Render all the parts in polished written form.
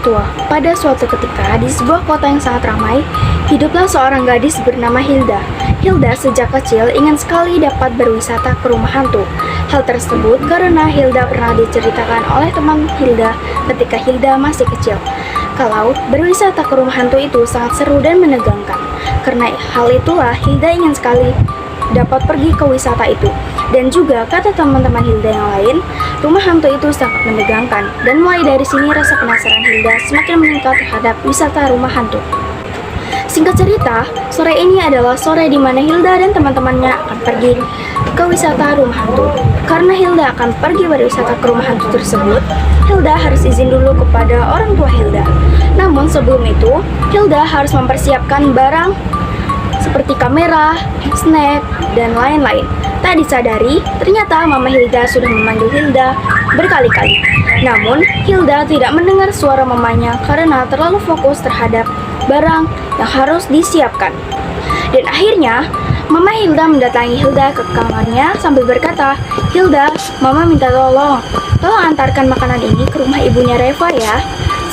tua. Pada suatu ketika, di sebuah kota yang sangat ramai, hiduplah seorang gadis bernama Hilda. Hilda sejak kecil ingin sekali dapat berwisata ke rumah hantu. Hal tersebut karena Hilda pernah diceritakan oleh teman Hilda ketika Hilda masih kecil. Kalau berwisata ke rumah hantu itu sangat seru dan menegangkan. Karena hal itulah Hilda ingin sekali dapat pergi ke wisata itu. Dan juga kata teman-teman Hilda yang lain, rumah hantu itu sangat menegangkan. Dan mulai dari sini rasa penasaran Hilda semakin meningkat terhadap wisata rumah hantu. Singkat cerita, sore ini adalah sore di mana Hilda dan teman-temannya akan pergi ke wisata rumah hantu. Karena Hilda akan pergi berwisata ke rumah hantu tersebut, Hilda harus izin dulu kepada orang tua Hilda. Namun sebelum itu, Hilda harus mempersiapkan barang seperti kamera, snack, dan lain-lain. Tak disadari, ternyata Mama Hilda sudah memanggil Hilda berkali-kali. Namun, Hilda tidak mendengar suara mamanya karena terlalu fokus terhadap barang yang harus disiapkan. Dan akhirnya, Mama Hilda mendatangi Hilda ke kamarnya sambil berkata, "Hilda, Mama minta tolong antarkan makanan ini ke rumah ibunya Reva ya."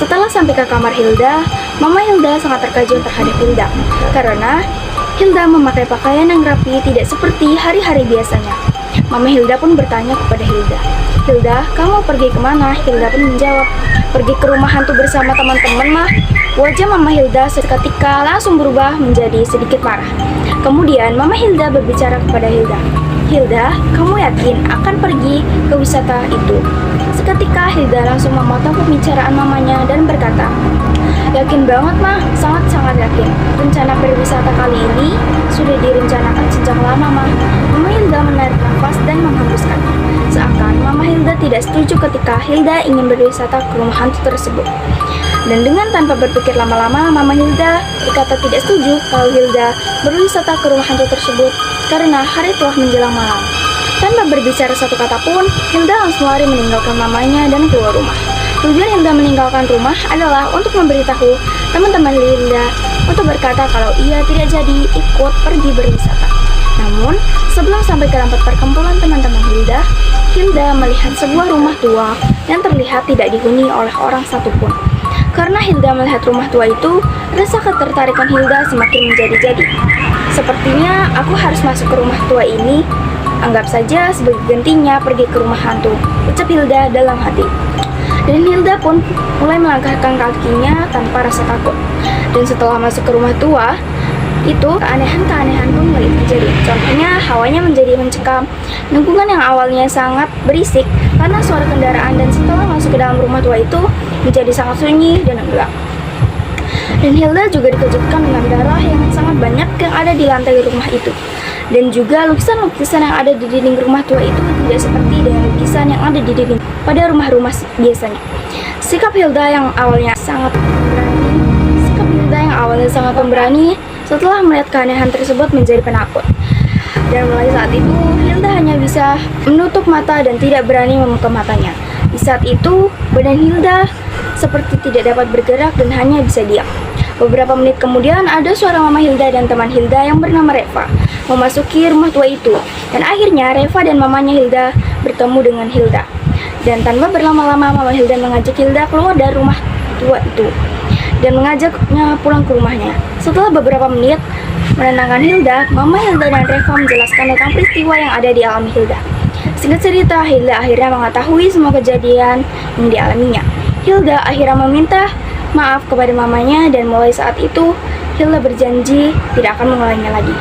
Setelah sampai ke kamar Hilda, Mama Hilda sangat terkejut terhadap Hilda karena Hilda memakai pakaian yang rapi tidak seperti hari-hari biasanya. Mama Hilda pun bertanya kepada Hilda, "Hilda, kamu pergi kemana?" Hilda pun menjawab, "Pergi ke rumah hantu bersama teman-teman, Mah." Wajah Mama Hilda seketika langsung berubah menjadi sedikit marah. Kemudian Mama Hilda berbicara kepada Hilda, "Hilda, kamu yakin akan pergi ke wisata itu?" Seketika Hilda langsung memotong pembicaraan mamanya dan berkata, "Yakin banget, Mah, sangat-sangat yakin. Rencana berwisata kali ini sudah direncanakan sejak lama, Mah." Mama Hilda menarik nafas dan menghembuskannya. Seakan Mama Hilda tidak setuju ketika Hilda ingin berwisata ke rumah hantu tersebut. Dan dengan tanpa berpikir lama-lama, Mama Hilda berkata tidak setuju kalau Hilda berwisata ke rumah hantu tersebut karena hari telah menjelang malam. Tanpa berbicara satu kata pun, Hilda langsung lari meninggalkan mamanya dan keluar rumah. Tujuan Hilda meninggalkan rumah adalah untuk memberitahu teman-teman Hilda untuk berkata kalau ia tidak jadi ikut pergi berwisata. Namun, sebelum sampai ke tempat perkumpulan teman-teman Hilda, Hilda melihat sebuah rumah tua yang terlihat tidak dihuni oleh orang satupun. Karena Hilda melihat rumah tua itu, rasa ketertarikan Hilda semakin menjadi-jadi. "Sepertinya aku harus masuk ke rumah tua ini. Anggap saja sebagai gantinya pergi ke rumah hantu," ucap Hilda dalam hati. Dan Hilda pun mulai melangkahkan kakinya tanpa rasa takut. Dan setelah masuk ke rumah tua, itu keanehan-keanehan pun mulai terjadi. Contohnya, hawanya menjadi mencekam. Lingkungan yang awalnya sangat berisik karena suara kendaraan, dan setelah masuk ke dalam rumah tua itu menjadi sangat sunyi dan gelap. Dan Hilda juga dikejutkan dengan darah yang sangat banyak yang ada di lantai rumah itu. Dan juga lukisan-lukisan yang ada di dinding rumah tua itu tidak seperti dengan lukisan yang ada di dinding pada rumah-rumah biasanya. Sikap Hilda yang awalnya sangat pemberani setelah melihat keanehan tersebut menjadi penakut. Dan mulai saat itu, Hilda hanya bisa menutup mata dan tidak berani membuka matanya. Di saat itu, badan Hilda seperti tidak dapat bergerak dan hanya bisa diam. Beberapa menit kemudian, ada suara Mama Hilda dan teman Hilda yang bernama Reva memasuki rumah tua itu. Dan akhirnya Reva dan mamanya Hilda bertemu dengan Hilda. Dan tanpa berlama-lama, Mama Hilda mengajak Hilda keluar dari rumah tua itu dan mengajaknya pulang ke rumahnya. Setelah beberapa menit menenangkan Hilda, Mama Hilda dan Reva menjelaskan tentang peristiwa yang ada di alami Hilda. Singkat cerita, Hilda akhirnya mengetahui semua kejadian yang dialaminya. Hilda akhirnya meminta maaf kepada mamanya, dan mulai saat itu Hilda berjanji tidak akan mengulanginya lagi.